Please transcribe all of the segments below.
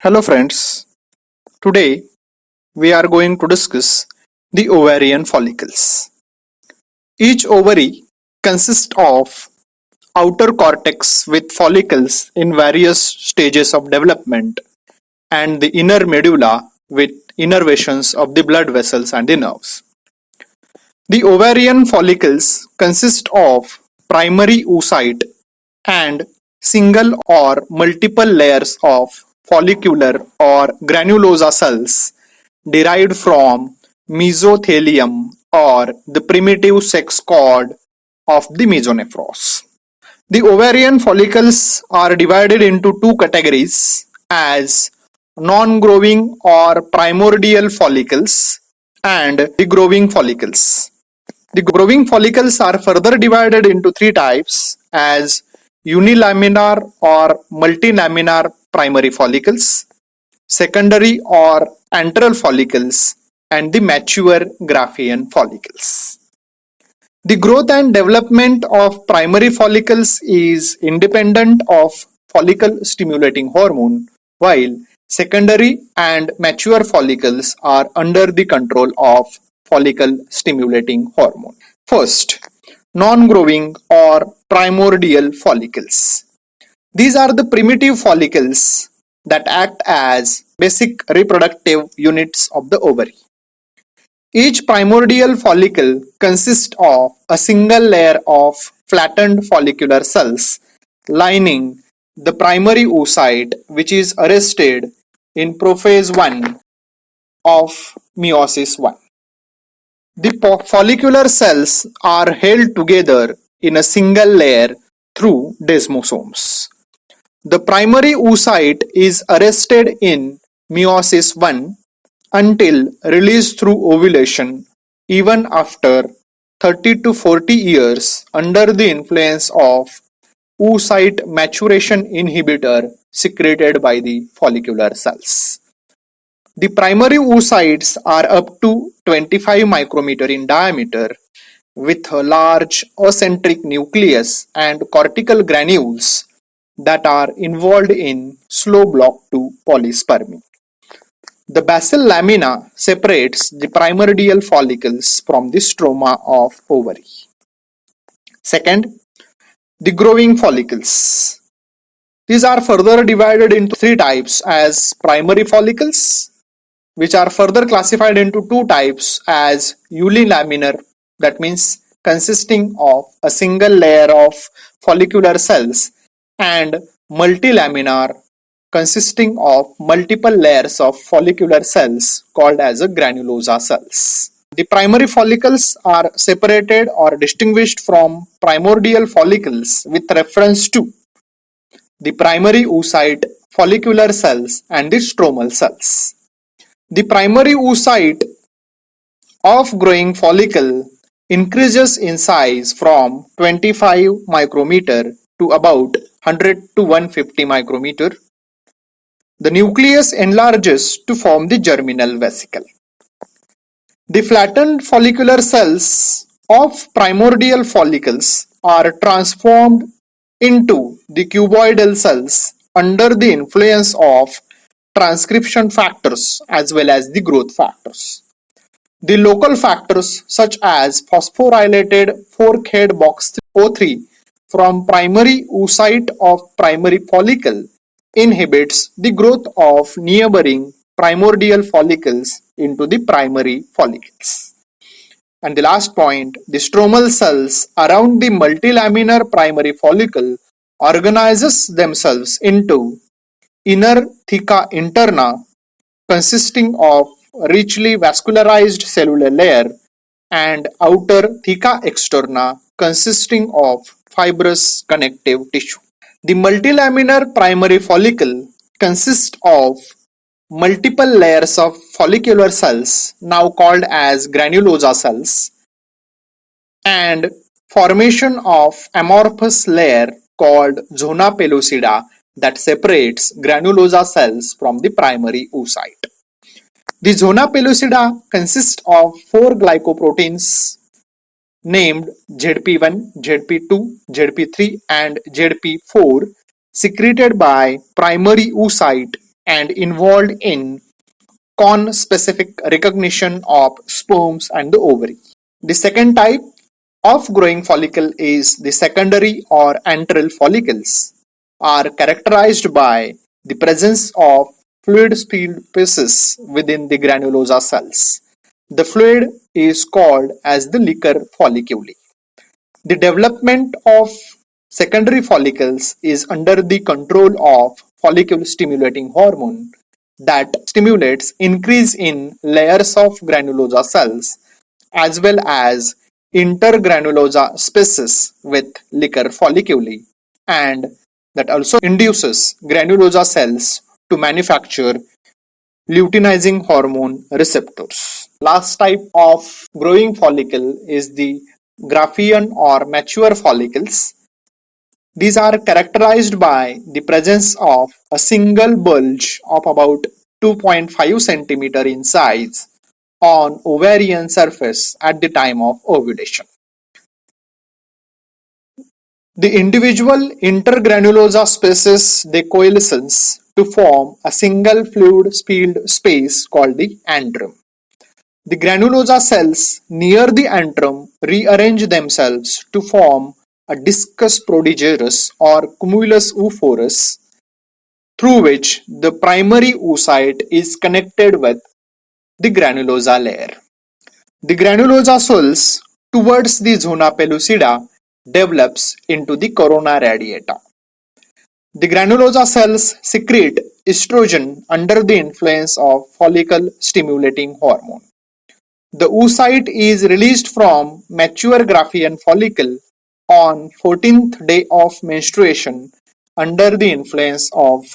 Hello friends, today we are going to discuss the ovarian follicles. Each ovary consists of outer cortex with follicles in various stages of development and the inner medulla with innervations of the blood vessels and the nerves. The ovarian follicles consist of primary oocyte and single or multiple layers of follicular or granulosa cells derived from mesothelium or the primitive sex cord of the mesonephros. The ovarian follicles are divided into two categories as non-growing or primordial follicles and the growing follicles. The growing follicles are further divided into three types as unilaminar or multilaminar primary follicles, secondary or antral follicles, and the mature Graafian follicles. The growth and development of primary follicles is independent of follicle stimulating hormone, while secondary and mature follicles are under the control of follicle stimulating hormone. First, non-growing or primordial follicles. These are the primitive follicles that act as basic reproductive units of the ovary. Each primordial follicle consists of a single layer of flattened follicular cells lining the primary oocyte, which is arrested in prophase 1 of meiosis 1. The follicular cells are held together in a single layer through desmosomes. The primary oocyte is arrested in meiosis 1 until release through ovulation, even after 30 to 40 years under the influence of oocyte maturation inhibitor secreted by the follicular cells. The primary oocytes are up to 25 micrometer in diameter with a large ocentric nucleus and cortical granules that are involved in slow block 2 polyspermy. The basal lamina separates the primordial follicles from the stroma of ovary. Second, the growing follicles. These are further divided into three types as primary follicles, which are further classified into two types as unilaminar, that means consisting of a single layer of follicular cells, and multilaminar, consisting of multiple layers of follicular cells called as a granulosa cells. The primary follicles are separated or distinguished from primordial follicles with reference to the primary oocyte, follicular cells, and the stromal cells. The primary oocyte of growing follicle increases in size from 25 micrometer to about 100 to 150 micrometer. The nucleus enlarges to form the germinal vesicle. The flattened follicular cells of primordial follicles are transformed into the cuboidal cells under the influence of transcription factors as well as the growth factors. The local factors such as phosphorylated fork-head box O3 from primary oocyte of primary follicle inhibits the growth of neighboring primordial follicles into the primary follicles. And the last point, the stromal cells around the multilaminar primary follicle organizes themselves into inner theca interna consisting of richly vascularized cellular layer and outer theca externa consisting of fibrous connective tissue. The multilaminar primary follicle consists of multiple layers of follicular cells, now called as granulosa cells, and formation of amorphous layer called zona pellucida that separates granulosa cells from the primary oocyte. The zona pellucida consists of four glycoproteins named ZP1, ZP2, ZP3 and ZP4 secreted by primary oocyte and involved in conspecific recognition of sperms and the ovary. The second type of growing follicle is the secondary or antral follicles are characterized by the presence of fluid-filled pieces within the granulosa cells. The fluid is called as the liquor folliculi. The development of secondary follicles is under the control of follicle stimulating hormone that stimulates increase in layers of granulosa cells as well as intergranulosa species with liquor folliculi, and that also induces granulosa cells to manufacture luteinizing hormone receptors. Last type of growing follicle is the Graafian or mature follicles. These are characterized by the presence of a single bulge of about 2.5 centimeter in size on ovarian surface at the time of ovulation. The individual intergranulosa species they coalesce to form a single fluid-filled space called the antrum. The granulosa cells near the antrum rearrange themselves to form a discus prodigerus or cumulus oophorus, through which the primary oocyte is connected with the granulosa layer. The granulosa swells towards the zona pellucida develops into the corona radiata. The granulosa cells secrete estrogen under the influence of follicle stimulating hormone. The oocyte is released from mature Graafian follicle on 14th day of menstruation under the influence of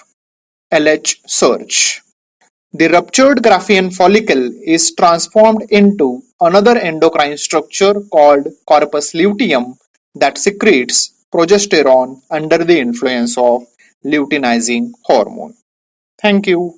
LH surge. The ruptured Graafian follicle is transformed into another endocrine structure called corpus luteum that secretes progesterone under the influence of luteinizing hormone. Thank you.